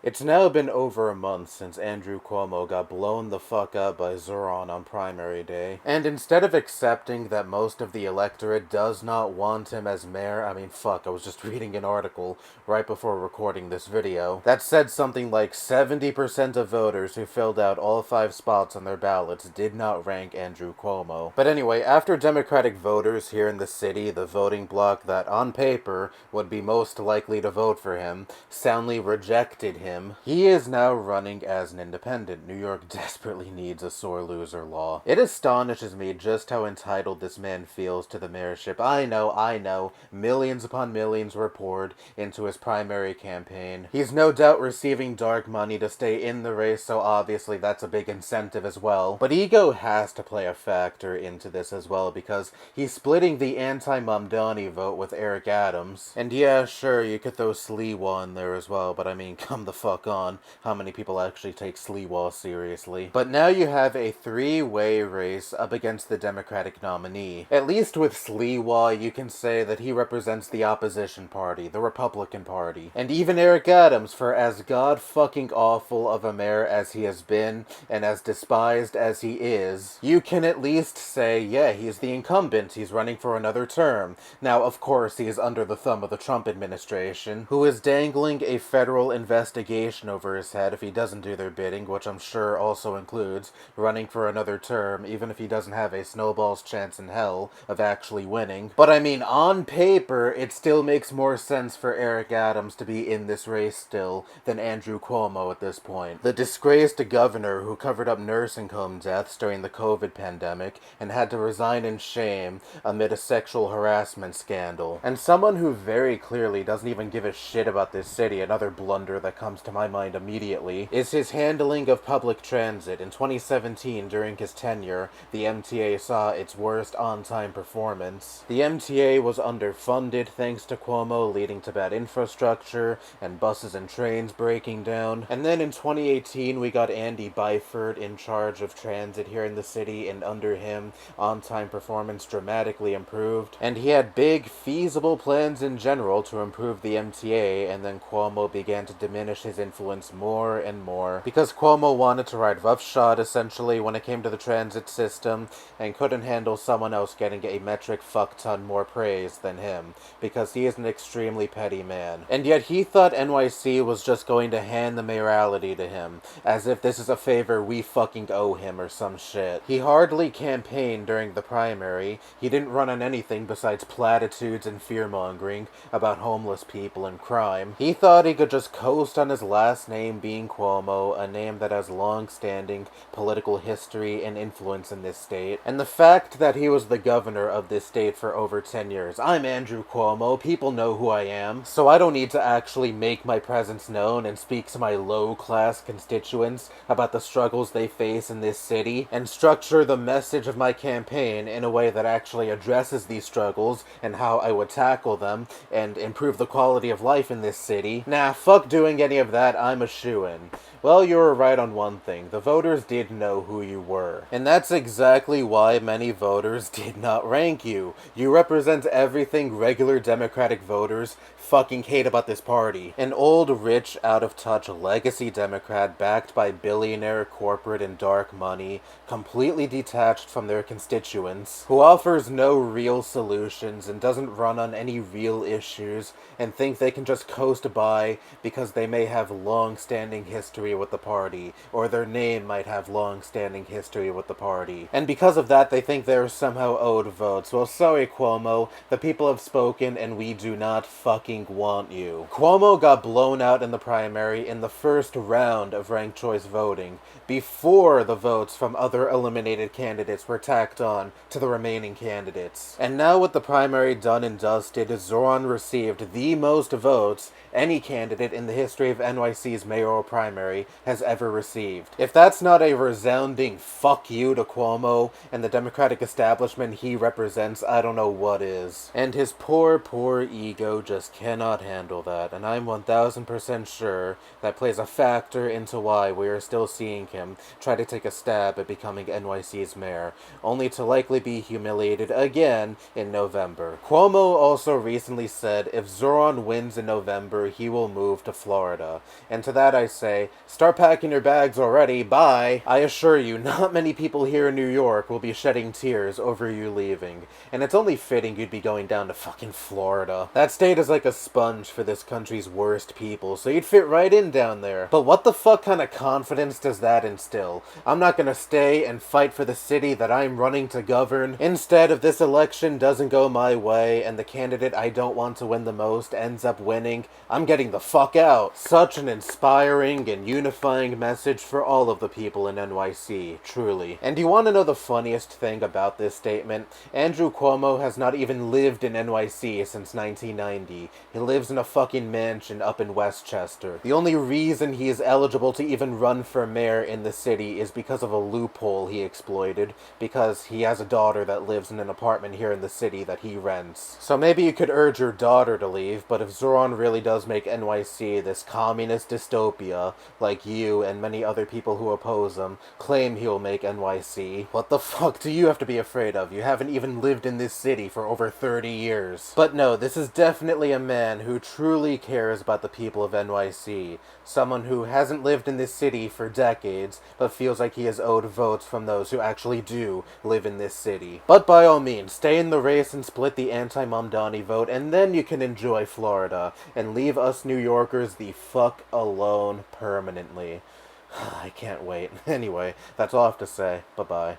It's now been over a month since Andrew Cuomo got blown the fuck up by Zoran on primary day. And instead of accepting that most of the electorate does not want him as mayor, I was just reading an article right before recording this video that said something like 70% of voters who filled out all 5 spots on their ballots did not rank Andrew Cuomo. But anyway, after Democratic voters here in the city, the voting bloc that on paper would be most likely to vote for him, soundly rejected him, he is now running as an independent. New York desperately needs a sore loser law. It astonishes me just how entitled this man feels to the mayorship. I know, millions upon millions were poured into his primary campaign. He's no doubt receiving dark money to stay in the race, so obviously that's a big incentive as well. But ego has to play a factor into this as well, because he's splitting the anti-Mamdani vote with Eric Adams. And yeah, sure, you could throw Sliwa in there as well, but come the fuck on. How many people actually take Sliwa seriously? But now you have a 3-way race up against the Democratic nominee. At least with Sliwa, you can say that he represents the opposition party, the Republican Party. And even Eric Adams, for as god-fucking awful of a mayor as he has been, and as despised as he is, you can at least say, yeah, he's the incumbent, he's running for another term. Now, of course, he is under the thumb of the Trump administration, who is dangling a federal investigation over his head if he doesn't do their bidding, which I'm sure also includes running for another term, even if he doesn't have a snowball's chance in hell of actually winning. But on paper, it still makes more sense for Eric Adams to be in this race still than Andrew Cuomo at this point. The disgraced governor who covered up nursing home deaths during the COVID pandemic and had to resign in shame amid a sexual harassment scandal. And someone who very clearly doesn't even give a shit about this city, another blunder that comes to my mind immediately, is his handling of public transit. In 2017, during his tenure, the MTA saw its worst on-time performance. The MTA was underfunded thanks to Cuomo, leading to bad infrastructure and buses and trains breaking down. And then in 2018, we got Andy Byford in charge of transit here in the city, and under him, on-time performance dramatically improved. And he had big, feasible plans in general to improve the MTA, and then Cuomo began to diminish his influence more and more, because Cuomo wanted to ride roughshod, essentially, when it came to the transit system, and couldn't handle someone else getting a metric fuck-ton more praise than him, because he is an extremely petty man. And yet he thought NYC was just going to hand the mayoralty to him, as if this is a favor we fucking owe him or some shit. He hardly campaigned during the primary. He didn't run on anything besides platitudes and fear-mongering about homeless people and crime. He thought he could just coast on his last name being Cuomo, a name that has long-standing political history and influence in this state. And the fact that he was the governor of this state for over 10 years. I'm Andrew Cuomo, people know who I am, so I don't need to actually make my presence known and speak to my low-class constituents about the struggles they face in this city, and structure the message of my campaign in a way that actually addresses these struggles and how I would tackle them and improve the quality of life in this city. Nah, fuck doing any of that, I'm a shoo-in. Well, you were right on one thing. The voters did know who you were. And that's exactly why many voters did not rank you. You represent everything regular Democratic voters fucking hate about this party. An old, rich, out-of-touch legacy Democrat backed by billionaire, corporate, and dark money, completely detached from their constituents, who offers no real solutions and doesn't run on any real issues, and think they can just coast by because they may have long-standing history with the party, or their name might have long-standing history with the party. And because of that, they think they're somehow owed votes. Well, sorry, Cuomo, the people have spoken and we do not fucking want you. Cuomo got blown out in the primary in the first round of ranked choice voting, before the votes from other eliminated candidates were tacked on to the remaining candidates. And now with the primary done and dusted, Zoran received the most votes any candidate in the history of NYC's mayoral primary has ever received. If that's not a resounding fuck you to Cuomo and the Democratic establishment he represents, I don't know what is. And his poor, poor ego just cannot handle that, and I'm 1000% sure that plays a factor into why we are still seeing him try to take a stab at becoming NYC's mayor, only to likely be humiliated again in November. Cuomo also recently said if Zoran wins in November, he will move to Florida. Florida. And to that I say, start packing your bags already, bye! I assure you, not many people here in New York will be shedding tears over you leaving. And it's only fitting you'd be going down to fucking Florida. That state is like a sponge for this country's worst people, so you'd fit right in down there. But what the fuck kind of confidence does that instill? I'm not gonna stay and fight for the city that I'm running to govern. Instead, if this election doesn't go my way and the candidate I don't want to win the most ends up winning, I'm getting the fuck out. Such an inspiring and unifying message for all of the people in NYC, truly. And you want to know the funniest thing about this statement? Andrew Cuomo has not even lived in NYC since 1990. He lives in a fucking mansion up in Westchester. The only reason he is eligible to even run for mayor in the city is because of a loophole he exploited, because he has a daughter that lives in an apartment here in the city that he rents. So maybe you could urge your daughter to leave, but if Zoran really does make NYC this communist dystopia, like you and many other people who oppose him claim he'll make NYC, what the fuck do you have to be afraid of? You haven't even lived in this city for over 30 years. But no, this is definitely a man who truly cares about the people of NYC. Someone who hasn't lived in this city for decades, but feels like he is owed votes from those who actually do live in this city. But by all means, stay in the race and split the anti-Mamdani vote, and then you can enjoy Florida, and leave us New Yorkers the fuck alone permanently. I can't wait. Anyway, that's all I have to say. Bye-bye.